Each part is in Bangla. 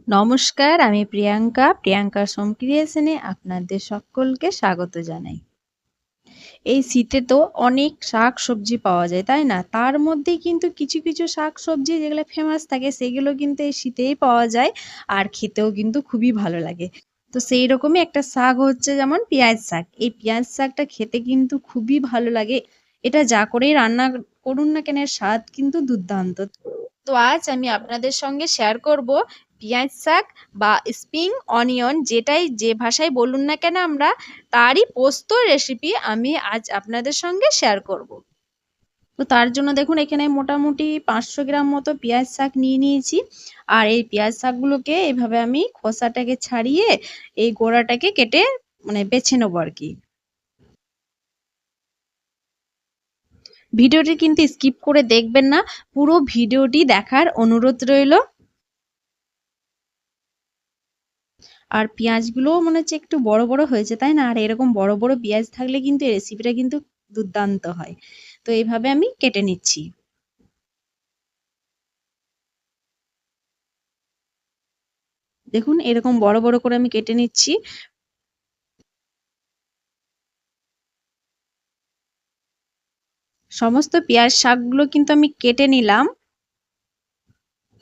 নমস্কার, আমি প্রিয়াঙ্কার সোম ক্রিয়েশনে আপনাদের সকলকে স্বাগত জানাই। এই শীতে তো অনেক শাকসবজি পাওয়া যায়, তাই না? তার মধ্যেই কিন্তু কিছু শাকসবজি যেগুলো ফেমাস থাকে সেগুলো কিন্তু এই শীতেই পাওয়া যায় আর খেতেও কিন্তু খুবই ভালো লাগে। তো সেই রকমই একটা শাক হচ্ছে যেমন পিঁয়াজ শাক। এই পিঁয়াজ শাকটা খেতে কিন্তু খুবই ভালো লাগে। এটা যা করেই রান্না করুন না কেন এর স্বাদ কিন্তু দুর্দান্ত। তো আজ আমি আপনাদের সঙ্গে শেয়ার করব পিঁয়াজ শাক বা স্প্রিং অনিয়ন যেটাই যে ভাষায় বলুন না কেন আমরা তারই পোস্ত রেসিপি আমি আজ আপনাদের সঙ্গে শেয়ার করব। তো তার জন্য দেখুন এখানে মোটামুটি 500 গ্রাম মতো পেঁয়াজ শাক নিয়ে নিয়েছি। আর এই পেঁয়াজ শাকগুলোকে এভাবে আমি খোসাটাকে ছাড়িয়ে এই গোড়াটাকে কেটে বেছে নেবো আর কি। ভিডিওটি কিন্তু স্কিপ করে দেখবেন না, পুরো ভিডিওটি দেখার অনুরোধ রইল। আর পেঁয়াজগুলোও মনে হচ্ছে একটু বড় বড় হয়েছে, তাই না? আর এরকম বড় বড় পেঁয়াজ থাকলে কিন্তু এই রেসিপিটা কিন্তু দুর্দান্ত হয়। তো এইভাবে আমি কেটে নিচ্ছি। দেখুন এরকম বড় বড় করে আমি কেটে নিচ্ছি। সমস্ত পেঁয়াজ শাকগুলো কিন্তু আমি কেটে নিলাম।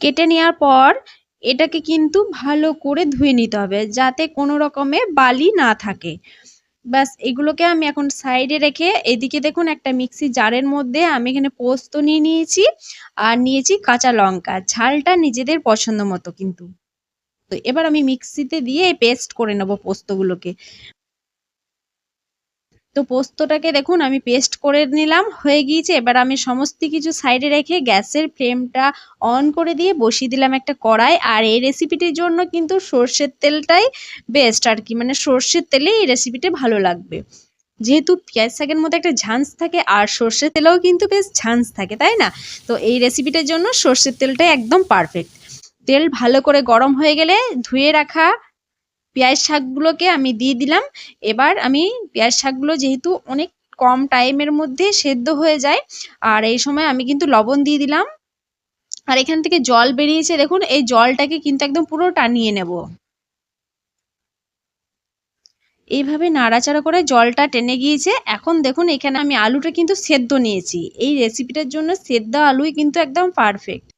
কেটে নেওয়ার পর এটাকে কিন্তু ভালো করে ধুয়ে নিতে হবে যাতে কোনো রকমের বালি না থাকে। ব্যাস এগুলোকে আমি এখন সাইডে রেখে এদিকে দেখুন একটা মিক্সি জারের মধ্যে আমি এখানে পোস্ত নিয়ে নিয়েছি আর নিয়েছি কাঁচা লঙ্কা। ঝালটা নিজেদের পছন্দ মতো কিন্তু। তো এবার আমি মিক্সিতে দিয়ে পেস্ট করে নেব পোস্তগুলোকে। তো পোস্তটাকে দেখুন আমি পেস্ট করে নিলাম, হয়ে গিয়েছে। এবার আমি সমস্ত কিছু সাইডে রেখে গ্যাসের ফ্লেমটা অন করে দিয়ে বসিয়ে দিলাম একটা কড়াই। আর এই রেসিপিটির জন্য কিন্তু সর্ষের তেলটাই বেস্ট আর কি, সর্ষের তেলে এই রেসিপিটা ভালো লাগবে। যেহেতু পেঁয়াজ শাকের মধ্যে একটা ঝাঁঝ থাকে আর সর্ষের তেলেও কিন্তু বেশ ঝাঁঝ থাকে, তাই না? তো এই রেসিপিটার জন্য সর্ষের তেলটাই একদম পারফেক্ট। তেল ভালো করে গরম হয়ে গেলে ধুয়ে রাখা পেঁয়াজ শাকগুলোকে আমি দিয়ে দিলাম। এবার আমি পেঁয়াজ শাকগুলো যেহেতু অনেক কম টাইমের মধ্যে সেদ্ধ হয়ে যায়, আর এই সময় আমি কিন্তু লবণ দিয়ে দিলাম। আর এখান থেকে জল বেরিয়েছে দেখুন, এই জলটাকে কিন্তু একদম পুরো টানিয়ে নেব। এইভাবে নাড়াচাড়া করে জলটা টেনে গিয়েছে। এখন দেখুন এখানে আমি আলুটা কিন্তু সেদ্ধ নিয়েছি। এই রেসিপিটার জন্য সেদ্ধ আলুই কিন্তু একদম পারফেক্ট।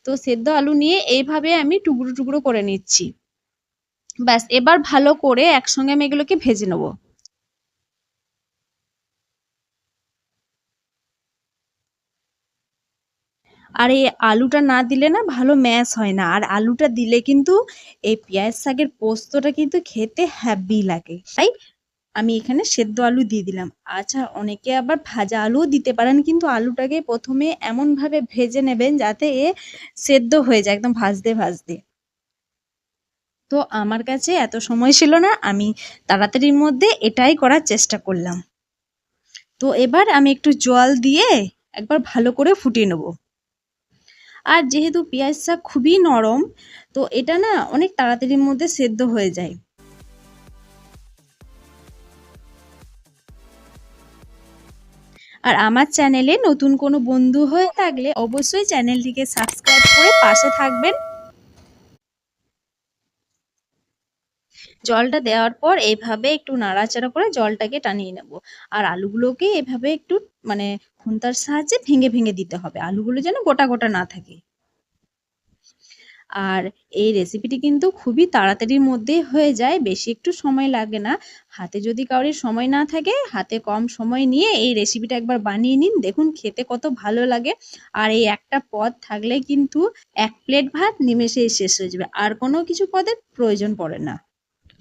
তো সেদ্ধ আলু নিয়ে এইভাবে আমি টুকরো টুকরো করে নিচ্ছি। ব্যাস এবার ভালো করে একসঙ্গে আমি এগুলোকে ভেজে নেব। আর এই আলুটা না দিলে না ভালো ম্যাশ হয় না, আর আলুটা দিলে কিন্তু এই পেঁয়াজ শাকের পোস্তটা কিন্তু খেতে হ্যাভি লাগে। তাই আমি এখানে সেদ্ধ আলু দিয়ে দিলাম। আচ্ছা, অনেকে আবার ভাজা আলুও দিতে পারেন, কিন্তু আলুটাকে প্রথমে এমনভাবে ভেজে নেবেন যাতে সেদ্ধ হয়ে যায় একদম ভাজতে ভাজতে। তো আমার কাছে এত সময় ছিল না, আমি তাড়াতাড়ির মধ্যে এটাই করার চেষ্টা করলাম। তো এবার আমি একটু জল দিয়ে একবার ভালো করে ফুটিয়ে নেব। আর যেহেতু পেঁয়াজ শাক খুবই নরম, তো এটা না অনেক তাড়াতাড়ির মধ্যে সেদ্ধ হয়ে যায়। আর আমার চ্যানেলে নতুন কোনো বন্ধু হয়ে থাকলে অবশ্যই চ্যানেলটিকে সাবস্ক্রাইব করে পাশে থাকবেন। জলটা দেওয়ার পর এইভাবে একটু নাড়াচাড়া করে জলটাকে টানিয়ে নেব। আর আলুগুলোকে এভাবে একটু মানে খুন্তার সাহায্যে ভেঙে ভেঙে দিতে হবে, আলুগুলো যেন গোটা গোটা না থাকে। আর এই রেসিপিটি কিন্তু খুবই তাড়াতাড়ির মধ্যে হয়ে যায়, বেশি একটু সময় লাগে না। হাতে যদি কারোর সময় না থাকে, হাতে কম সময় নিয়ে এই রেসিপিটা একবার বানিয়ে নিন, দেখুন খেতে কত ভালো লাগে। আর এই একটা পদ থাকলে কিন্তু 1 প্লেট ভাত নিমেষেই শেষ হয়ে যাবে, আর কোনো কিছু পদের প্রয়োজন পড়ে না।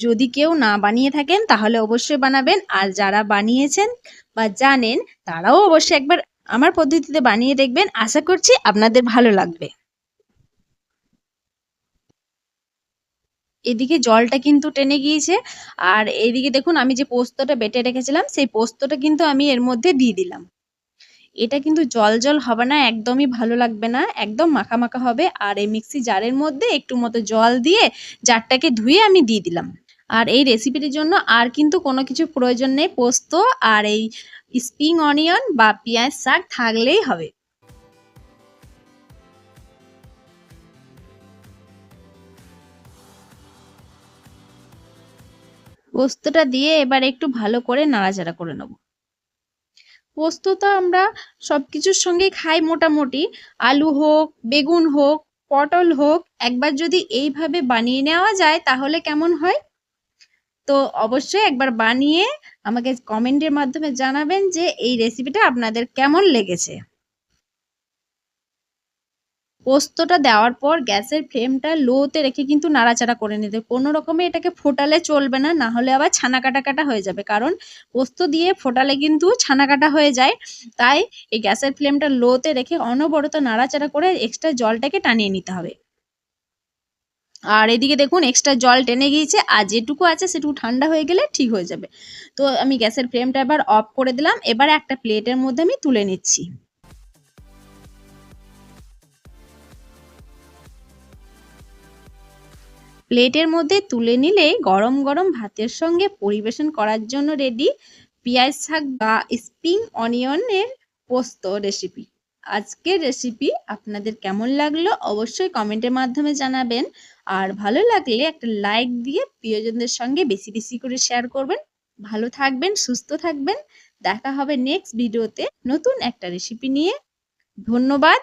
যদি কেউ না বানিয়ে থাকেন তাহলে অবশ্যই বানাবেন, আর যারা বানিয়েছেন বা জানেন তারাও অবশ্যই একবার আমার পদ্ধতিতে বানিয়ে দেখবেন, আশা করছি আপনাদের ভালো লাগবে। এদিকে জলটা কিন্তু টেনে গিয়েছে, আর এইদিকে দেখুন আমি যে পোস্তটা বেটে রেখেছিলাম সেই পোস্তটা কিন্তু আমি এর মধ্যে দিয়ে দিলাম। এটা কিন্তু জল জল হবে না, একদমই ভালো লাগবে না, একদম মাখা মাখা হবে। আর এই মিক্সি জারের মধ্যে একটু মতো জল দিয়ে জারটাকে ধুয়ে আমি দিয়ে দিলাম। আর এই রেসিপিটির জন্য আর কিন্তু কোনো কিছু প্রয়োজন নেই, পোস্ত আর এই স্প্রিং অনিয়ন বা পেঁয়াজ শাক থাকলেই হবে। পোস্তটা দিয়ে এবার একটু ভালো করে নাড়াচাড়া করে নেব। পোস্ত তো আমরা সবকিছুর সঙ্গে খাই মোটামুটি, আলু হোক, বেগুন হোক, পটল হোক, একবার যদি এইভাবে বানিয়ে নেওয়া যায় তাহলে কেমন হয়? তো অবশ্যই একবার বানিয়ে আমাকে কমেন্টের মাধ্যমে জানাবেন যে এই রেসিপিটা আপনাদের কেমন লেগেছে। পোস্তটা দেওয়ার পর গ্যাসের ফ্লেমটা লোতে রেখে কিন্তু নাড়াচাড়া করে নিতে, কোনো রকমে এটাকে ফোটালে চলবে না, না হলে আবার ছানা কাটা কাটা হয়ে যাবে, কারণ পোস্ত দিয়ে ফোটালে কিন্তু ছানা কাটা হয়ে যায়। তাই এই গ্যাসের ফ্লেমটা লোতে রেখে অনবরত নাড়াচাড়া করে এক্সট্রা জলটাকে টানিয়ে নিতে হবে। আর এদিকে দেখুন এক্সট্রা জল টেনে গিয়েছে, আর যেটুকু আছে সেটুকু ঠান্ডা হয়ে গেলে ঠিক হয়ে যাবে। তো আমি গ্যাসের ফ্লেমটা এবার অফ করে দিলাম। এবার একটা প্লেটের মধ্যে আমি তুলে নিচ্ছি। প্লেটের মধ্যে তুলে নিলেই গরম গরম ভাতের সঙ্গে পরিবেশন করার জন্য রেডি পেঁয়াজ শাক বা স্প্রিং অনিয়নের পোস্ত রেসিপি। আজকের রেসিপি আপনাদের কেমন লাগলো অবশ্যই কমেন্টের মাধ্যমে জানাবেন, আর ভালো লাগলে একটা লাইক দিয়ে প্রিয়জনদের সঙ্গে বেশি বেশি করে শেয়ার করবেন। ভালো থাকবেন, সুস্থ থাকবেন। দেখা হবে নেক্সট ভিডিওতে নতুন একটা রেসিপি নিয়ে। ধন্যবাদ।